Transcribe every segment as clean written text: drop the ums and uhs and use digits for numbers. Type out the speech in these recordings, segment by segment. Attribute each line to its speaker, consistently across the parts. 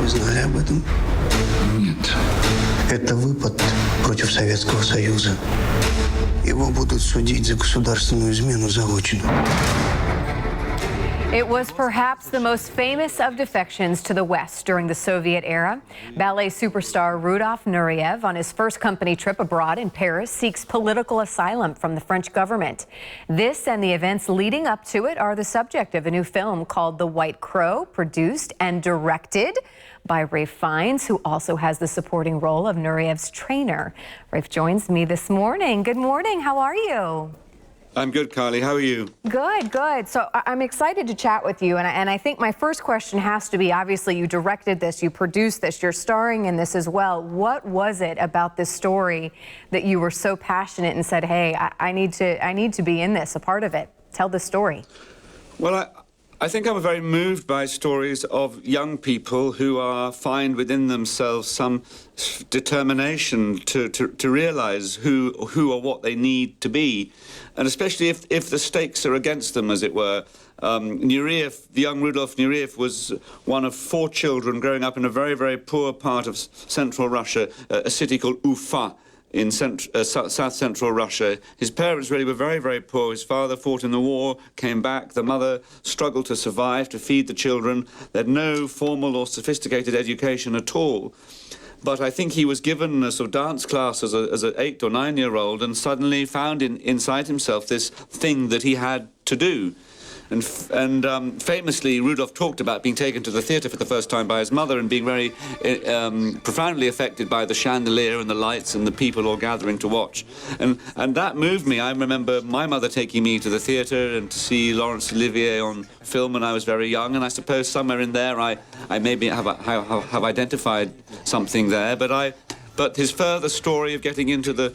Speaker 1: Вы знали об этом?
Speaker 2: Нет.
Speaker 1: Это выпад против Советского Союза. Его будут судить за государственную измену заочно.
Speaker 3: It was perhaps the most famous of defections to the West during the Soviet era. Ballet superstar Rudolf Nureyev, on his first company trip abroad in Paris, seeks political asylum from the French government. This and the events leading up to it are the subject of a new film called The White Crow, produced and directed by Ralph Fiennes, who also has the supporting role of Nureyev's trainer. Ralph joins me this morning. Good morning. How are you?
Speaker 4: I'm good, Carly. How are you?
Speaker 3: Good, good. So I'm excited to chat with you. And I think my first question has to be, obviously, you directed this, you produced this, you're starring in this as well. What was it about this story that you were so passionate and said, hey, I need to be in this, a part of it? Tell the story.
Speaker 4: Well, I think I'm very moved by stories of young people who find within themselves some determination to realize who or what they need to be, and especially if the stakes are against them, as it were. Nureyev, the young Rudolf Nureyev, was one of 4 children growing up in a very, very poor part of central Russia, a city called Ufa, in south central Russia. His parents really were very, very poor. His father fought in the war, came back. The mother struggled to survive, to feed the children. They had no formal or sophisticated education at all. But I think he was given a sort of dance class as an 8 or 9-year-old and suddenly found inside himself this thing that he had to do. And famously, Rudolf talked about being taken to the theatre for the first time by his mother and being very profoundly affected by the chandelier and the lights and the people all gathering to watch. And that moved me. I remember my mother taking me to the theatre and to see Laurence Olivier on film when I was very young, and I suppose somewhere in there I maybe have identified something there. But his further story of getting into the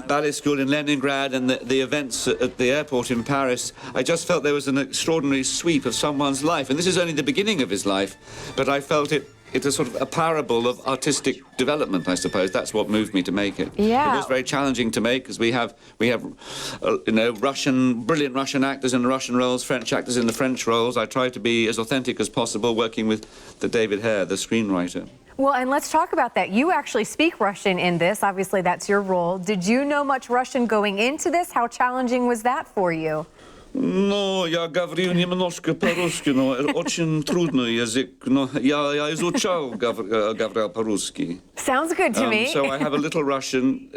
Speaker 4: ballet school in Leningrad and the events at the airport in Paris, I just felt there was an extraordinary sweep of someone's life. And this is only the beginning of his life, but I felt it was sort of a parable of artistic development, I suppose. That's what moved me to make it.
Speaker 3: Yeah.
Speaker 4: It was very challenging to make because we have brilliant Russian actors in the Russian roles, French actors in the French roles. I tried to be as authentic as possible, working with David Hare, the screenwriter.
Speaker 3: Well, and let's talk about that. You actually speak Russian in this. Obviously, that's your role. Did you know much Russian going into this? How challenging was that for you?
Speaker 4: Ну, я говорю немножко по-русски, но очень трудный язык. Но я изучал, говорил по-русски.
Speaker 3: Sounds good to me.
Speaker 4: So I have a little Russian.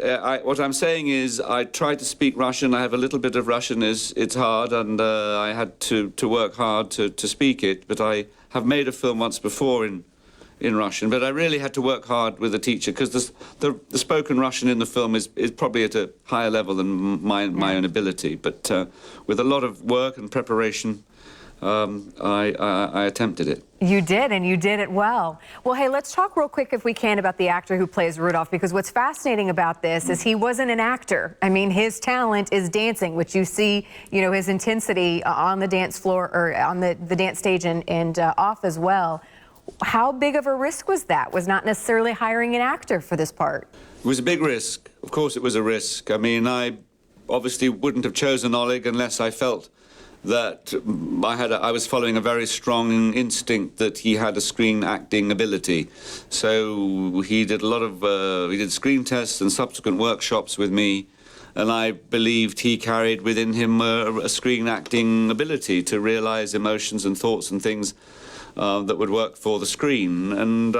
Speaker 4: What I'm saying is I try to speak Russian. I have a little bit of Russian. It's hard, and I had to work hard to speak it. But I have made a film once before in Russian, but I really had to work hard with a teacher because the spoken Russian in the film is probably at a higher level than my own ability. But with a lot of work and preparation, I attempted it.
Speaker 3: You did, and you did it well. Well, hey, let's talk real quick, if we can, about the actor who plays Rudolph, because what's fascinating about this is he wasn't an actor. I mean, his talent is dancing, which you see, his intensity on the dance floor or on the dance stage and off as well. How big of a risk was that? Was not necessarily hiring an actor for this part?
Speaker 4: It was a big risk. Of course it was a risk. I mean, I obviously wouldn't have chosen Oleg unless I felt that I was following a very strong instinct that he had a screen acting ability. So he did a lot of, he did screen tests and subsequent workshops with me, and I believed he carried within him a screen acting ability to realize emotions and thoughts and things that would work for the screen. And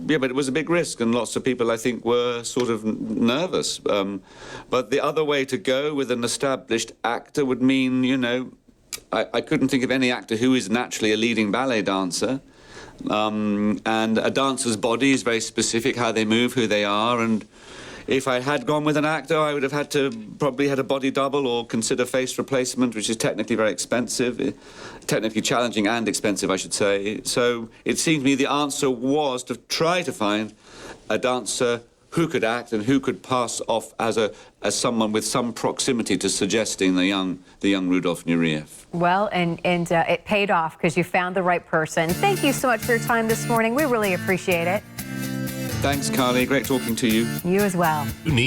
Speaker 4: yeah, but it was a big risk, and lots of people, I think, were sort of nervous. But the other way to go with an established actor would mean, I couldn't think of any actor who is naturally a leading ballet dancer. And a dancer's body is very specific, how they move, who they are, and if I had gone with an actor, I would have had to probably had a body double or consider face replacement, which is technically very expensive, technically challenging and expensive, I should say. So it seemed to me the answer was to try to find a dancer who could act and who could pass off as someone with some proximity to suggesting the young Rudolf Nureyev.
Speaker 3: Well, and it paid off because you found the right person. Thank you so much for your time this morning. We really appreciate it.
Speaker 4: Thanks, Carly. Great talking to you.
Speaker 3: You as well.
Speaker 2: Neat.